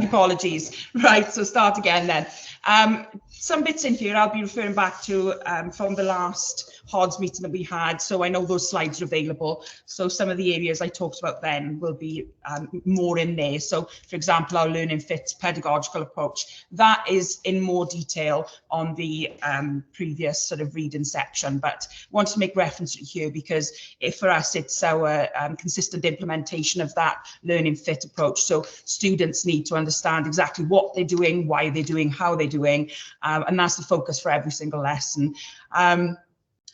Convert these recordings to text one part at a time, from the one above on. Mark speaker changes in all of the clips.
Speaker 1: Apologies. Right, so start again then. Some bits in here I'll be referring back to from the last HODS meeting that we had. So I know those slides are available. So some of the areas I talked about then will be more in there. So for example, our learning fit pedagogical approach, that is in more detail on the previous sort of reading section, but I want to make reference to it here because for us, it's our consistent implementation of that learning fit approach. So students need to understand exactly what they're doing, why they're doing, how they're doing, and that's the focus for every single lesson.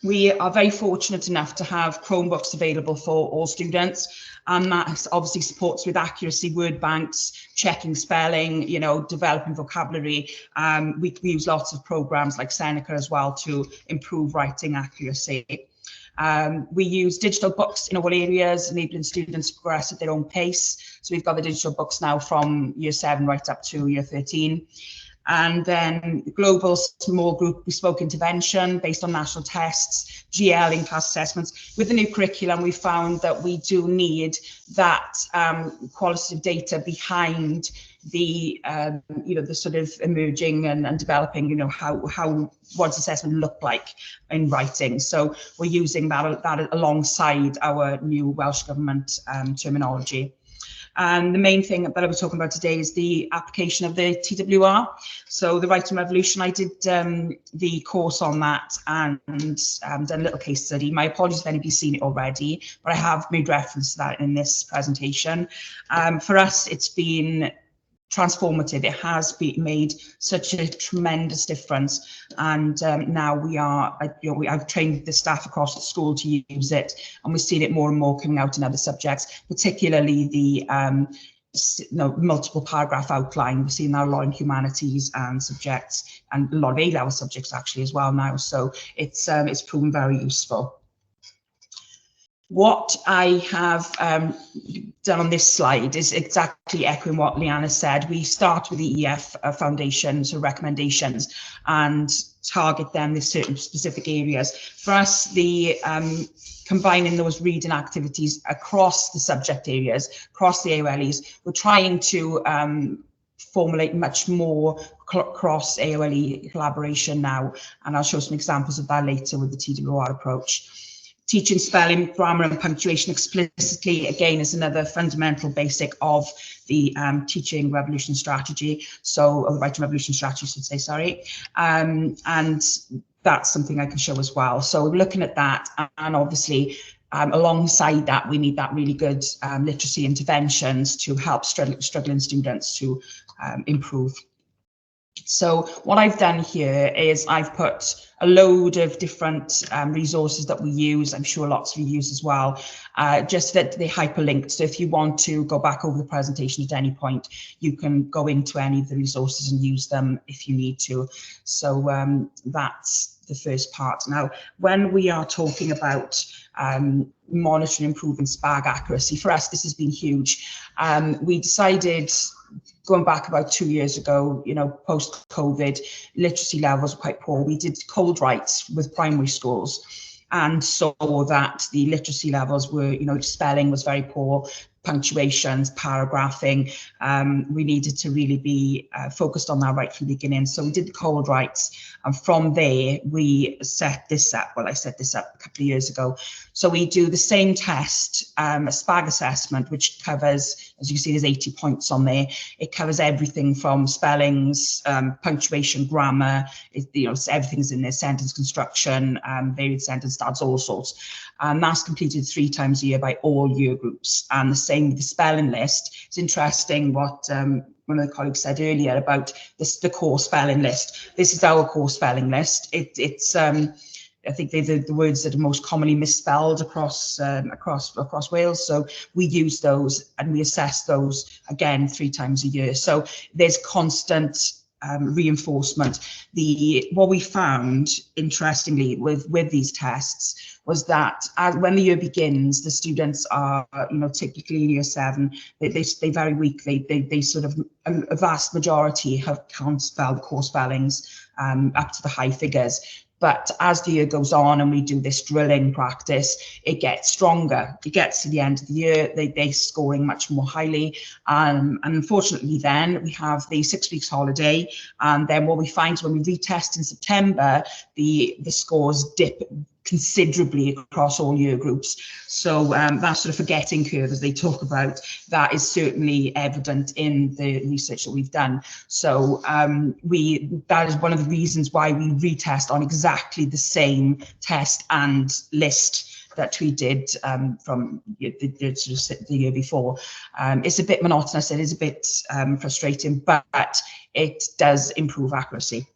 Speaker 1: We are very fortunate enough to have Chromebooks available for all students, and that obviously supports with accuracy, word banks, checking spelling, you know, developing vocabulary. We use lots of programs like Seneca as well to improve writing accuracy. We use digital books in all areas, enabling students to progress at their own pace. So we've got the digital books now from year 7 right up to year 13. And then global small group bespoke intervention based on national tests, GL in-class assessments. With the new curriculum, we found that we do need that qualitative data behind the, you know, the sort of emerging and developing, you know, what does assessment look like in writing. So we're using that alongside our new Welsh Government terminology. And the main thing that I was talking about today is the application of the TWR. So the Writing Revolution, I did the course on that and done a little case study. My apologies if anybody's seen it already, but I have made reference to that in this presentation. For us, it's been transformative. It has made such a tremendous difference, and now we are, you know, I've trained the staff across the school to use it, and we're seeing it more and more coming out in other subjects, particularly the multiple paragraph outline. We're seeing that a lot in humanities and subjects, and a lot of A-level subjects actually as well now. So it's proven very useful. What I have done on this slide is exactly echoing what Leanna said. We start with the EF foundations or recommendations and target them with certain specific areas. For us, the combining those reading activities across the subject areas, across the AOLEs, we're trying to formulate much more cross AOLE collaboration now, and I'll show some examples of that later with the TWR approach. Teaching spelling, grammar and punctuation explicitly, again, is another fundamental basic of the teaching revolution strategy. So, or the writing revolution strategy, I should say, sorry. And that's something I can show as well. So looking at that, and obviously alongside that, we need that really good literacy interventions to help struggling students to improve. So what I've done here is I've put a load of different resources that we use. I'm sure lots of you use as well, just that they hyperlinked. So if you want to go back over the presentation at any point, you can go into any of the resources and use them if you need to. So that's the first part. Now, when we are talking about monitoring, improving SPAG accuracy, for us, this has been huge. We decided, going back about 2 years ago, you know, post-COVID, literacy levels were quite poor. We did cold writes with primary schools and saw that the literacy levels were, you know, spelling was very poor, punctuations, paragraphing. We needed to really be focused on that right from the beginning. So we did the cold writes, and from there we set this up. Well, I set this up a couple of years ago. So we do the same test, a SPAG assessment, which covers, as you see, there's 80 points on there. It covers everything from spellings, punctuation, grammar, you know, everything's in there, sentence construction, varied sentence starts, all sorts. And that's completed 3 times a year by all year groups. And the same with the spelling list. It's interesting what one of the colleagues said earlier about this, the core spelling list. This is our core spelling list. It's I think they're the words that are most commonly misspelled across Wales. So we use those and we assess those again 3 times a year. So there's constant reinforcement. What we found, interestingly, with these tests was that when the year begins, the students are, you know, typically in year 7, they very weak. They sort of, a vast majority can't spell the core spellings up to the high figures. But as the year goes on and we do this drilling practice, it gets stronger. It gets to the end of the year, they're scoring much more highly. And unfortunately then we have the 6 weeks holiday. And then what we find is when we retest in September, the scores dip considerably across all year groups. So that sort of forgetting curve, as they talk about, that is certainly evident in the research that we've done. So that is one of the reasons why we retest on exactly the same test and list that we did from the year before. It's a bit monotonous, it is a bit frustrating, but it does improve accuracy.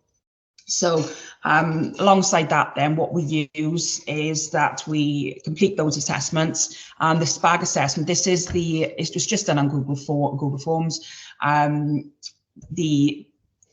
Speaker 1: So alongside that, then what we use is that we complete those assessments. The SPAG assessment, it was just done on Google Forms.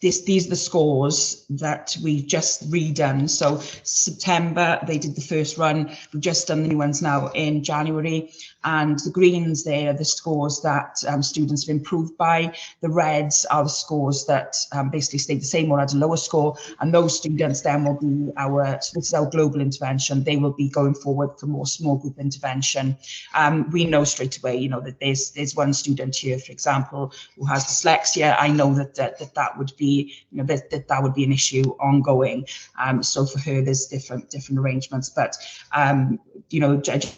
Speaker 1: These are the scores that we've just redone. So September, they did the first run. We've just done the new ones now in January. And the greens there are the scores that students have improved by. The reds are the scores that basically stayed the same or had a lower score. And those students then will be this is our global intervention. They will be going forward for more small group intervention. We know straight away, that there's one student here, for example, who has dyslexia. I know that would be, that would be an issue ongoing. So for her, there's different arrangements. But I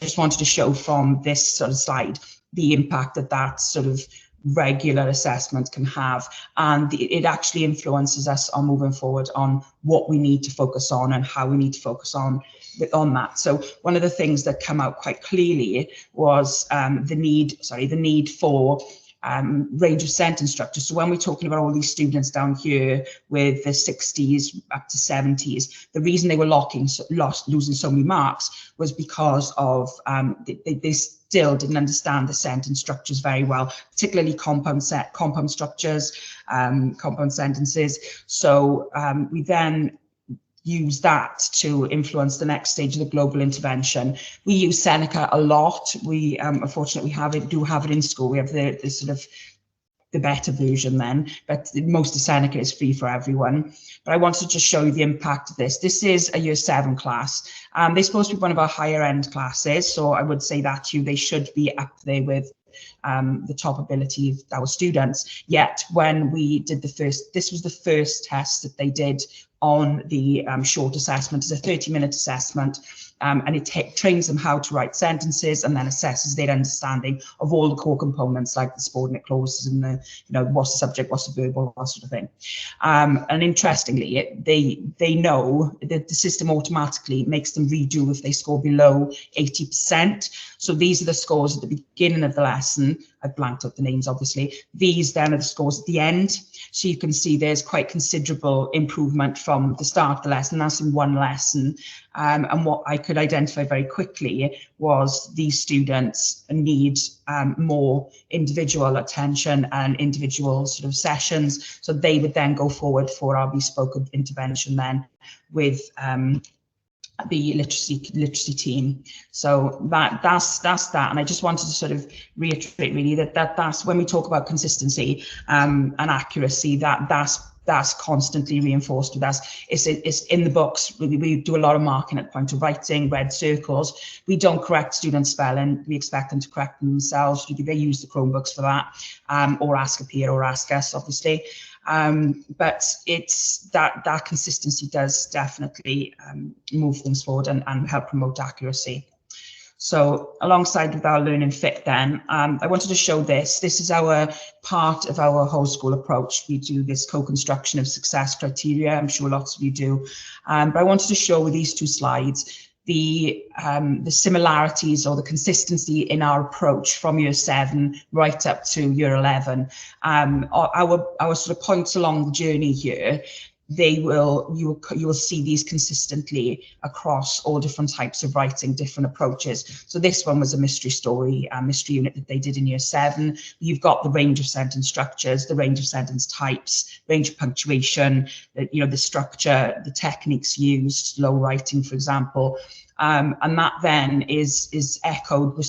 Speaker 1: just wanted to show from this sort of slide the impact that sort of regular assessment can have, and it actually influences us on moving forward on what we need to focus on and how we need to focus on that. So one of the things that come out quite clearly was the need for range of sentence structure. So when we're talking about all these students down here with the 60s up to 70s, the reason they were losing so many marks was because of they still didn't understand the sentence structures very well, particularly compound structures, compound sentences. So we then use that to influence the next stage of the global intervention. We use Seneca a lot. We unfortunately do have it in school. We have the sort of the better version then, but most of Seneca is free for everyone. But I wanted to just show you the impact of this. This is a year 7 class. They're supposed to be one of our higher end classes, so I would say that they should be up there with the top ability of our students. Yet when we did this was the first test that they did on the short assessment. It's a 30-minute assessment, and it trains them how to write sentences and then assesses their understanding of all the core components, like the subordinate clauses and the, what's the subject, what's the verb, all that sort of thing. And interestingly, they know that the system automatically makes them redo if they score below 80%. So these are the scores at the beginning of the lesson. I've blanked out the names, obviously. These then are the scores at the end. So you can see there's quite considerable improvement from the start of the lesson. That's in one lesson. And what I could identify very quickly was these students need more individual attention and individual sort of sessions. So they would then go forward for our bespoke intervention then with the literacy team. So that's that. And I just wanted to sort of reiterate really that's when we talk about consistency and accuracy, that's constantly reinforced with us. It's in the books. We do a lot of marking at point of writing, red circles. We don't correct students' spelling. We expect them to correct them themselves. They use the Chromebooks for that, or ask a peer or ask us, obviously. But it's that consistency does definitely move things forward and help promote accuracy. So alongside with our Learning Fit then, I wanted to show this. This is our part of our whole school approach. We do this co-construction of success criteria. I'm sure lots of you do. But I wanted to show with these 2 slides the similarities or the consistency in our approach from year 7 right up to year 11. Our sort of points along the journey here, you will see these consistently across all different types of writing, different approaches. So this one was a mystery story, mystery unit that they did in year 7. You've got the range of sentence structures, the range of sentence types, range of punctuation, the structure, the techniques used, slow writing, for example. And that then is echoed,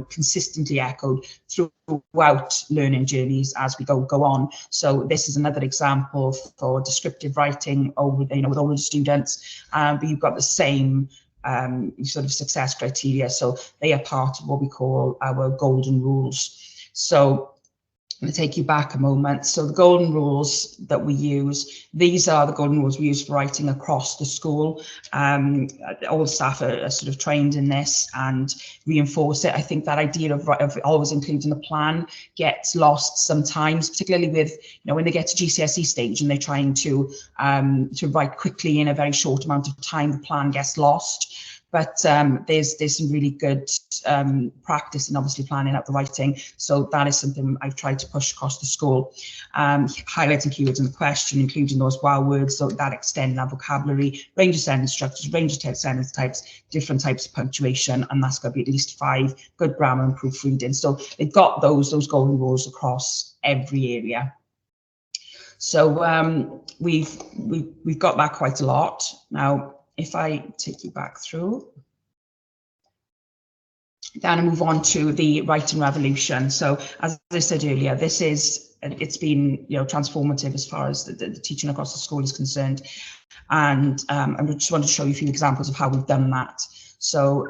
Speaker 1: consistently echoed throughout learning journeys as we go on. So this is another example for descriptive writing over, with older students, but you've got the same sort of success criteria. So they are part of what we call our golden rules. So I'm going to take you back a moment. So the golden rules that we use, these are the golden rules we use for writing across the school. All staff are sort of trained in this and reinforce it. I think that idea of always including a plan gets lost sometimes, particularly with, when they get to GCSE stage and they're trying to write quickly in a very short amount of time, the plan gets lost. But there's some really good practice in obviously planning out the writing. So that is something I've tried to push across the school. Highlighting keywords in the question, including those wow words, so that extend our vocabulary, range of sentence structures, range of sentence types, different types of punctuation, and that's going to be at least 5, good grammar and proofreading. So they've got those golden rules across every area. So we've got that quite a lot. Now, if I take you back through, then I move on to the writing revolution. So as I said earlier, it's been transformative as far as the teaching across the school is concerned. And I just want to show you a few examples of how we've done that. So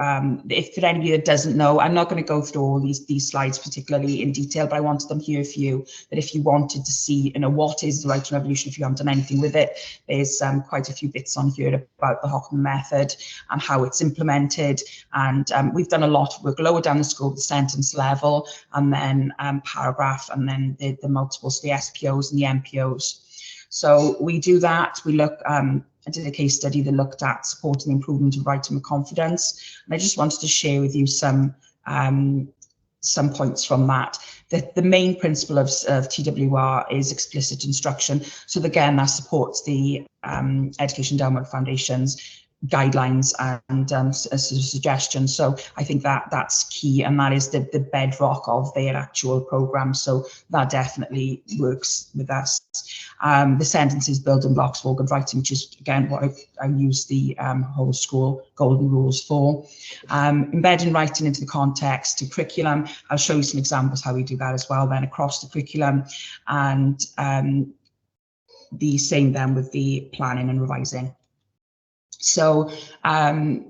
Speaker 1: if for anybody that doesn't know, I'm not going to go through all these slides particularly in detail, but I wanted them here for you, that if you wanted to see, what is the writing revolution, if you haven't done anything with it, there's quite a few bits on here about the Hockman method and how it's implemented. And we've done a lot of work lower down the school, the sentence level, and then paragraph, and then the multiples, the SPOs and the MPOs. So we do that. We look, I did a case study that looked at supporting the improvement of writing with confidence. And I just wanted to share with you some points from that. The main principle of TWR is explicit instruction. So again, that supports the Education Endowment Foundation's guidelines and suggestions. So I think that's key, and that is the bedrock of their actual program. So that definitely works with us. The sentences, building blocks for good writing, which is again what I use the whole school golden rules for. Embedding writing into the context to curriculum. I'll show you some examples how we do that as well then across the curriculum, and the same then with the planning and revising. So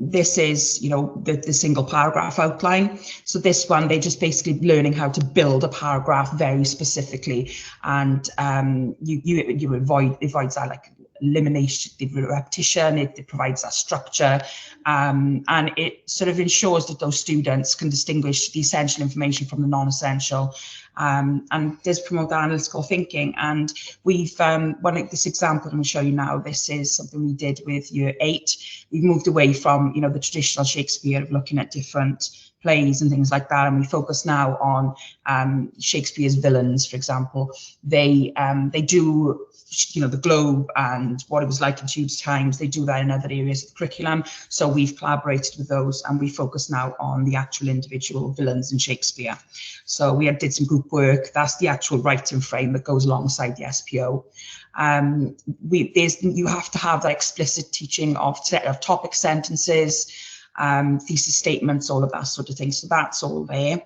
Speaker 1: this is, the single paragraph outline. So this one, they're just basically learning how to build a paragraph very specifically, and you avoids that like elimination, the repetition. It provides that structure, and it sort of ensures that those students can distinguish the essential information from the non-essential. And does promote that analytical thinking. And we've this example I'm going to show you now, this is something we did with year 8. We've moved away from the traditional Shakespeare of looking at different plays and things like that, and we focus now on Shakespeare's villains, for example. They do the Globe and what it was like in Tude's times. They do that in other areas of the curriculum, so we've collaborated with those, and we focus now on the actual individual villains in Shakespeare. So we did some group work. That's the actual writing frame that goes alongside the SPO. You have to have that explicit teaching of topic sentences, thesis statements, all of that sort of thing. So that's all there.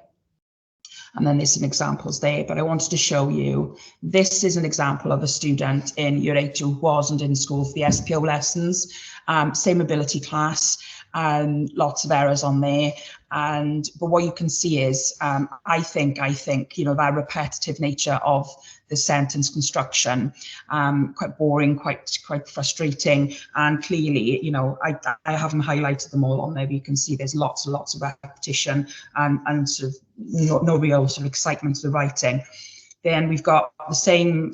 Speaker 1: And then there's some examples there, but I wanted to show you, this is an example of a student in year 8 who wasn't in school for the SPO lessons, same ability class, lots of errors on there. But what you can see is, I think, that repetitive nature of the sentence construction, quite boring, quite frustrating, and clearly, I haven't highlighted them all on there, but you can see there's lots and lots of repetition and sort of no real sort of excitement to the writing. Then we've got the same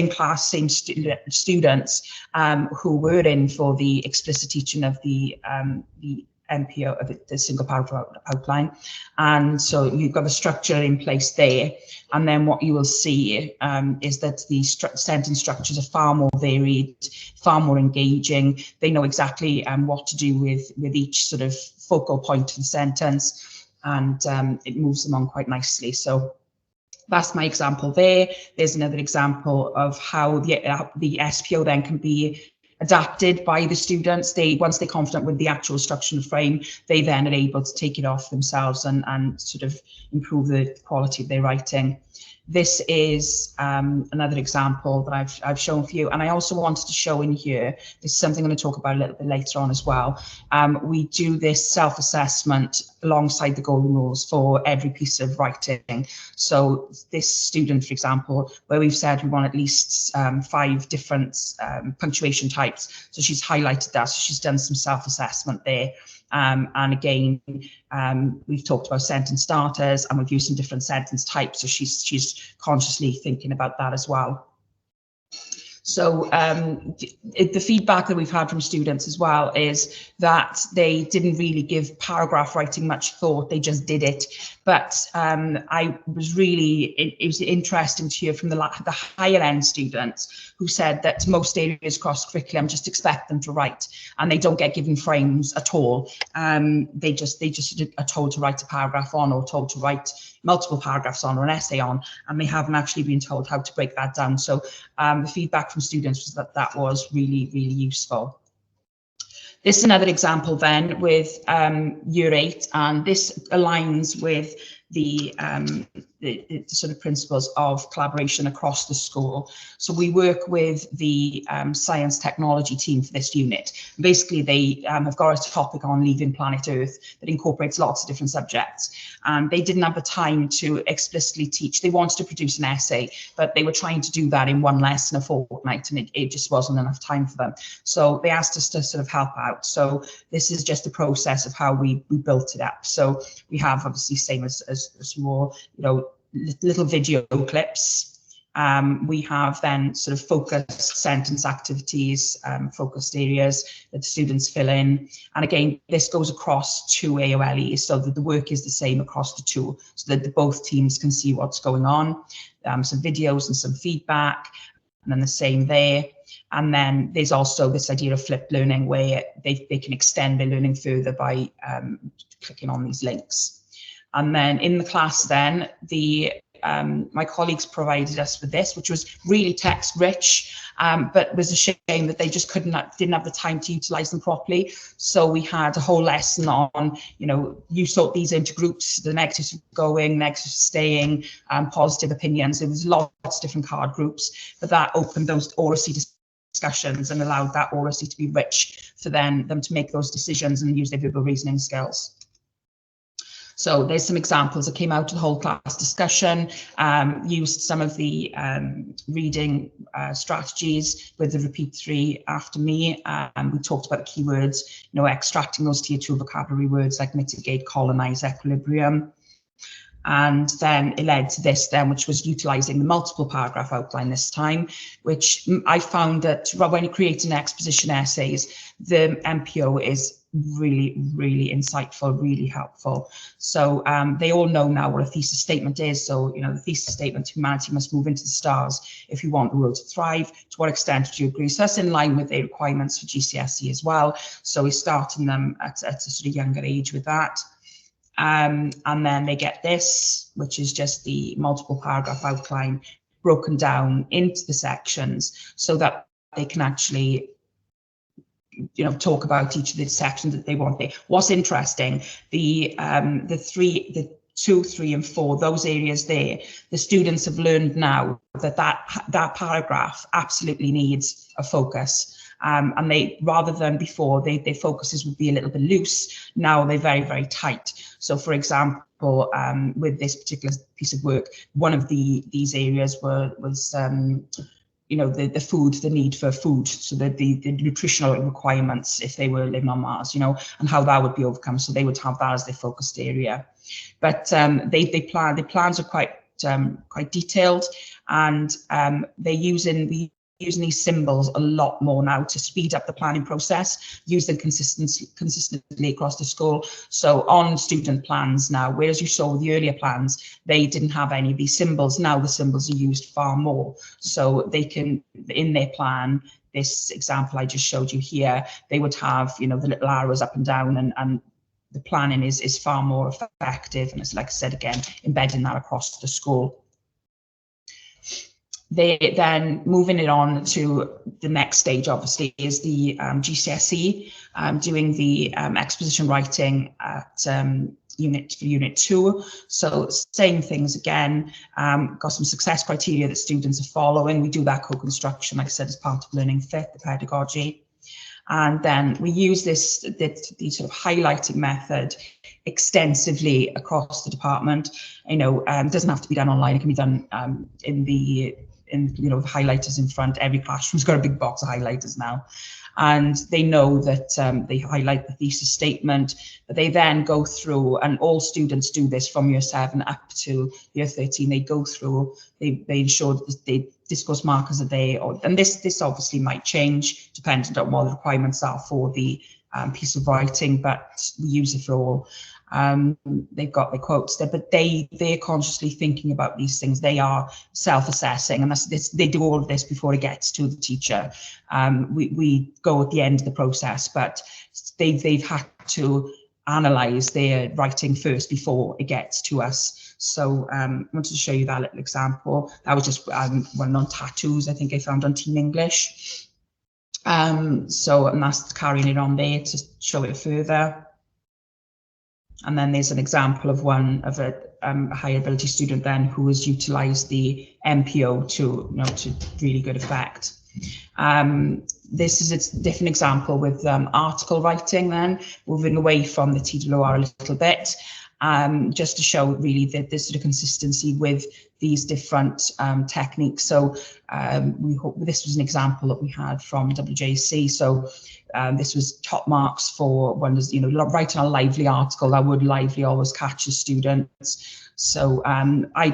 Speaker 1: class, same students who were in for the explicit teaching of the MPO, of the single paragraph outline, and so you've got the structure in place there. And then what you will see is that the sentence structures are far more varied, far more engaging. They know exactly what to do with each sort of focal point of the sentence, and it moves them on quite nicely. So that's my example there. There's another example of how the SPO then can be adapted by the students. Once they're confident with the actual instructional frame, they then are able to take it off themselves and sort of improve the quality of their writing. This is another example that I've shown for you, and I also wanted to show in here, this is something I'm going to talk about a little bit later on as well. We do this self-assessment alongside the golden rules for every piece of writing. So this student, for example, where we've said we want at least 5 different punctuation types, so she's highlighted that, so she's done some self-assessment there. And again, we've talked about sentence starters, and we've used some different sentence types, so she's consciously thinking about that as well. So the feedback that we've had from students as well is that they didn't really give paragraph writing much thought, they just did it. But it was interesting to hear from the higher end students who said that most areas across curriculum just expect them to write, and they don't get given frames at all. They just are told to write a paragraph on, or told to write multiple paragraphs on, or an essay on, and they haven't actually been told how to break that down. So the feedback from students was that was really, really useful. This is another example then with Year 8, and this aligns with the sort of principles of collaboration across the school. So we work with the science technology team for this unit. Basically, they have got a topic on leaving planet Earth that incorporates lots of different subjects. And they didn't have the time to explicitly teach. They wanted to produce an essay, but they were trying to do that in one lesson a fortnight, and it just wasn't enough time for them. So they asked us to sort of help out. So this is just the process of how we built it up. So we have, obviously, same as you all, little video clips. We have then sort of focused sentence activities, focused areas that the students fill in. And again, this goes across 2 AOLEs, so that the work is the same across the 2, so that both teams can see what's going on. Some videos and some feedback, and then the same there. And then there's also this idea of flipped learning, where they can extend their learning further by clicking on these links. And then in the class then, my colleagues provided us with this, which was really text rich, but was a shame that they just didn't have the time to utilize them properly. So we had a whole lesson on, you sort these into groups, the negatives of going, negatives of staying, positive opinions. There was lots of different card groups, but that opened those oracy discussions and allowed that oracy to be rich for them to make those decisions and use their verbal reasoning skills. So there's some examples that came out of the whole class discussion, used some of the reading strategies with the repeat 3 after me. We talked about the keywords, extracting those tier 2 vocabulary words like mitigate, colonize, equilibrium. And then it led to this then, which was utilizing the multiple paragraph outline this time, which I found that when you create an exposition essays, the MPO is really, really insightful, really helpful. So they all know now what a thesis statement is. So, the thesis statement, humanity must move into the stars if you want the world to thrive. To what extent do you agree? So that's in line with the requirements for GCSE as well. So we're starting them at a sort of younger age with that. And then they get this, which is just the multiple paragraph outline broken down into the sections so that they can actually talk about each of the sections that they want. What's interesting, the 2, 3, and 4, those areas there, the students have learned now that paragraph absolutely needs a focus. And they, rather than before, their focuses would be a little bit loose. Now they're very, very tight. So, for example, with this particular piece of work, one of these areas was the food, the need for food, so that the nutritional requirements if they were living on Mars, and how that would be overcome. So they would have that as their focused area. But the plans are quite detailed, and they're using these symbols a lot more now to speed up the planning process, use them consistently across the school. So on student plans now, whereas you saw with the earlier plans, they didn't have any of these symbols. Now the symbols are used far more. So they can, in their plan, this example I just showed you here, they would have, the little arrows up and down, and the planning is far more effective. And it's, like I said again, embedding that across the school. They then moving it on to the next stage, obviously, is the GCSE, doing the exposition writing at unit 2. So same things again, got some success criteria that students are following. We do that co-construction, like I said, as part of Learning Fit, the pedagogy. And then we use the sort of highlighting method extensively across the department. It doesn't have to be done online. It can be done in the highlighters in front. Every classroom's got a big box of highlighters now. And they know that they highlight the thesis statement, but they then go through, and all students do this from year 7 up to year 13. They go through, they ensure that the discourse markers are there, and this obviously might change depending on what the requirements are for the piece of writing, but we use it for all. They've got the quotes there, but they're consciously thinking about these things. They are self-assessing, and they do all of this before it gets to the teacher. We go at the end of the process, but they've had to analyze their writing first before it gets to us. So I wanted to show you that little example. That was just one on tattoos, I think I found on Teen English. And that's carrying it on there to show it further. And then there's an example of a higher ability student then who has utilised the MPO to really good effect. This is a different example with article writing then, moving away from the TWR a little bit, just to show really the sort of consistency with these different techniques. So we hope this was an example that we had from WJC. So this was top marks for one, writing a lively article. That word lively always catches students. So I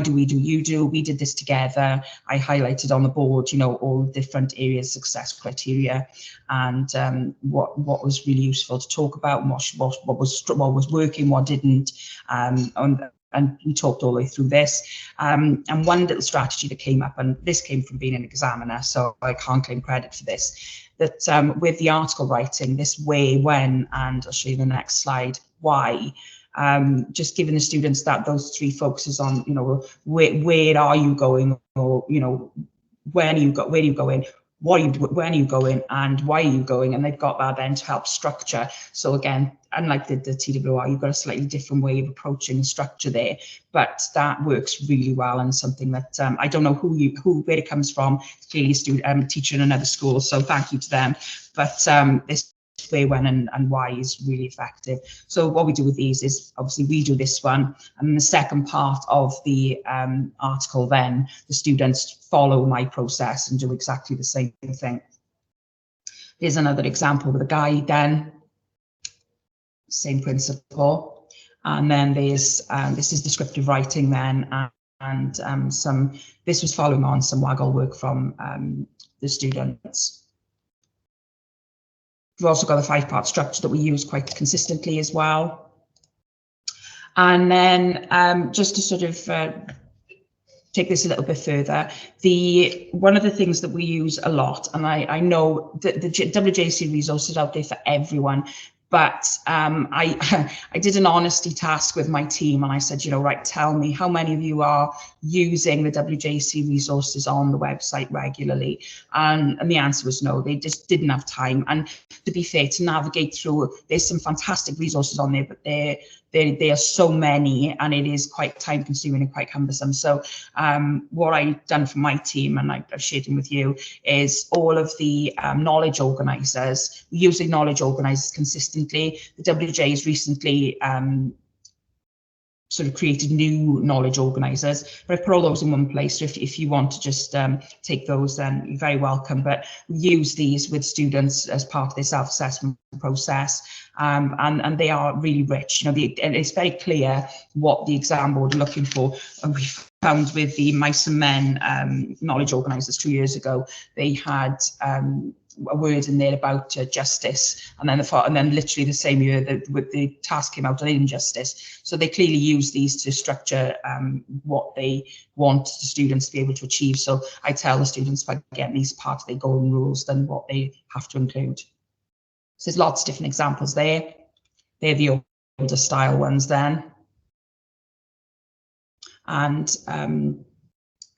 Speaker 1: do, we do, you do, we did this together. I highlighted on the board, all the different areas, success criteria, and what was really useful to talk about, and what was working, what didn't, and we talked all the way through this. And one little strategy that came up, and this came from being an examiner, so I can't claim credit for this, that with the article writing, this way, when, and I'll show you the next slide, why, just giving the students those 3 focuses on, where are you going, or, where are you going, when are you going, and why are you going, and they've got that then to help structure. So again, unlike the TWR, you've got a slightly different way of approaching the structure there, but that works really well, and something that I don't know where it comes from. It's clearly a student, teacher in another school, so thank you to them. But this way, when, and why is really effective. So what we do with these is, obviously we do this one, and the second part of the article, then the students follow my process and do exactly the same thing. Here's another example with a guide then, same principle. And then there's this is descriptive writing then, and this was following on some Waggle work from the students. We've also got a 5-part structure that we use quite consistently as well. And then just to sort of take this a little bit further, one of the things that we use a lot, and I know that the WJC resources out there for everyone, but I did an honesty task with my team, and I said, right, tell me how many of you are using the WJC resources on the website regularly, and the answer was no. They just didn't have time. And to be fair, to navigate through, there's some fantastic resources on there, but there are so many, and it is quite time consuming and quite cumbersome. So what I've done for my team, and I've shared them with you, is all of the knowledge organisers, using knowledge organisers consistently. The WJ has recently sort of created new knowledge organisers, but I put all those in one place. So if you want to just take those, then you're very welcome. But we use these with students as part of their self-assessment process, and they are really rich. And it's very clear what the exam board are looking for. And we found with the Mice and Men knowledge organisers 2 years ago, they had a word in there about justice, and then literally the same year the task came out on injustice. So they clearly use these to structure what they want the students to be able to achieve. So I tell the students, by getting these part of their golden rules, then what they have to include. So there's lots of different examples there. They're the older style ones then. And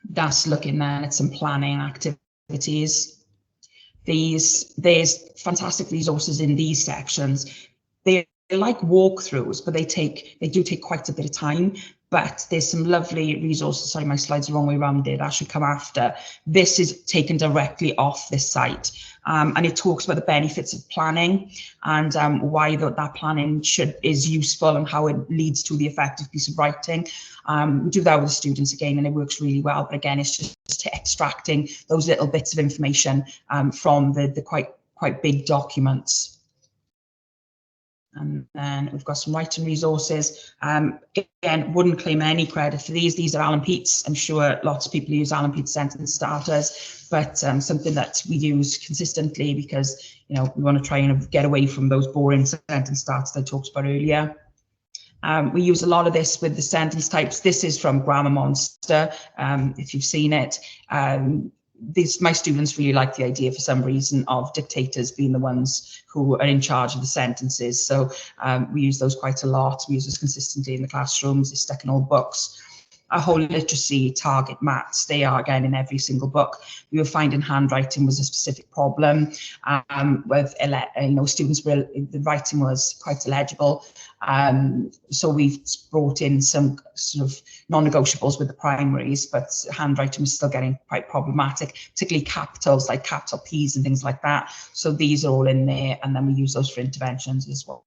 Speaker 1: That's looking then at some planning activities. There's fantastic resources in these sections. They're like walkthroughs, but they do take quite a bit of time. But there's some lovely resources. Sorry, my slide's the wrong way around there. That should come after. This is taken directly off this site. And it talks about the benefits of planning and why that planning is useful and how it leads to the effective piece of writing. We do that with the students again, and it works really well. But again, it's just extracting those little bits of information from the quite big documents. And then we've got some writing resources. Again, wouldn't claim any credit for these. These are Alan Pete's. I'm sure lots of people use Alan Pete's sentence starters, but something that we use consistently because, you know, we want to try and get away from those boring sentence starters I talked about earlier. We use a lot of this with the sentence types. This is from Grammar Monster, if you've seen it. My students really like the idea for some reason of dictators being the ones who are in charge of the sentences. So we use those quite a lot. We use those consistently in the classrooms. They're stuck in all books. Our whole literacy, target, maths, they are again in every single book. We were finding handwriting was a specific problem with, students were, the writing was quite illegible. So we've brought in some sort of non-negotiables with the primaries, but handwriting was still getting quite problematic, particularly capitals like capital P's and things like that. So these are all in there, and then we use those for interventions as well.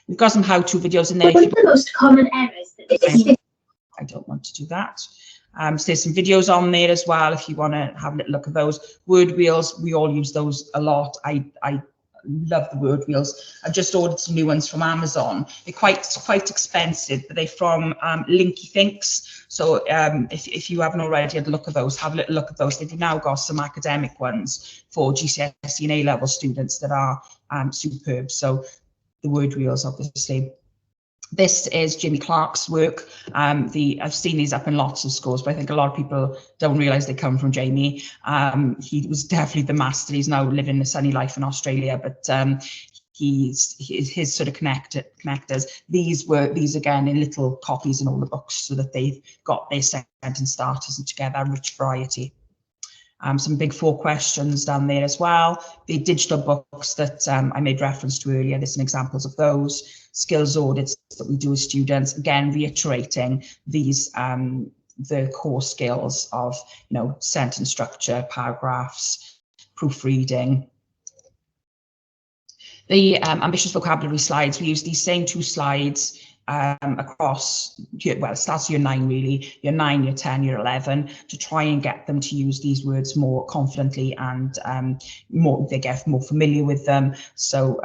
Speaker 1: We've got some how-to videos in there.
Speaker 2: What are the most common errors that
Speaker 1: I don't want to do that. So there's some videos on there as well if you want to have a little look at those. Word wheels, we all use those a lot. I love the word wheels. I've just ordered some new ones from Amazon. They're quite expensive, but they're from Linky Thinks. So if you haven't already had a look at those, have a little look at those. They've now got some academic ones for GCSE and A-level students that are superb. So the word wheels, obviously. This is Jimmy Clark's work. I've seen these up in lots of schools, but I think a lot of people don't realise they come from Jamie. He was definitely the master. He's now living a sunny life in Australia, but his sort of connectors. These again in little copies in all the books, so that they've got their sentence starters and together, rich variety. Some big 4 questions down there as well. The digital books that I made reference to earlier, there's some examples of those. Skills audits that we do with students, again, reiterating these, the core skills of, sentence structure, paragraphs, proofreading. The ambitious vocabulary slides, we use these same 2 slides across, well, it starts year 9 really, year 9, year 10, year 11, to try and get them to use these words more confidently and they get more familiar with them. So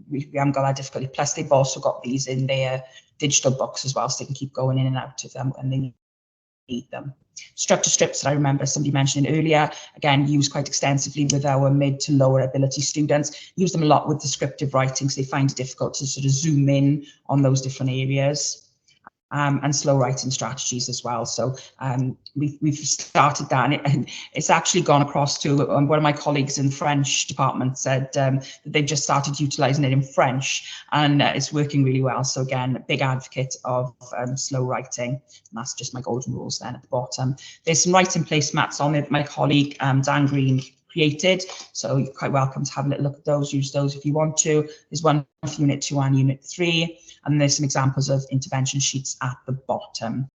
Speaker 1: we haven't got that difficulty. Plus they've also got these in their digital books as well, so they can keep going in and out of them when they need them. Structure strips that I remember somebody mentioning earlier, again, used quite extensively with our mid to lower ability students. Use them a lot with descriptive writing, so they find it difficult to sort of zoom in on those different areas. And slow writing strategies as well. So we've started that, and it's actually gone across to one of my colleagues in the French department said that they've just started utilising it in French, and it's working really well. So again, big advocate of slow writing, and that's just my golden rules then at the bottom. There's some writing placemats on it. My colleague Dan Green created, so you're quite welcome to have a little look at those, use those if you want to. There's one for Unit 2 and Unit 3, and there's some examples of intervention sheets at the bottom.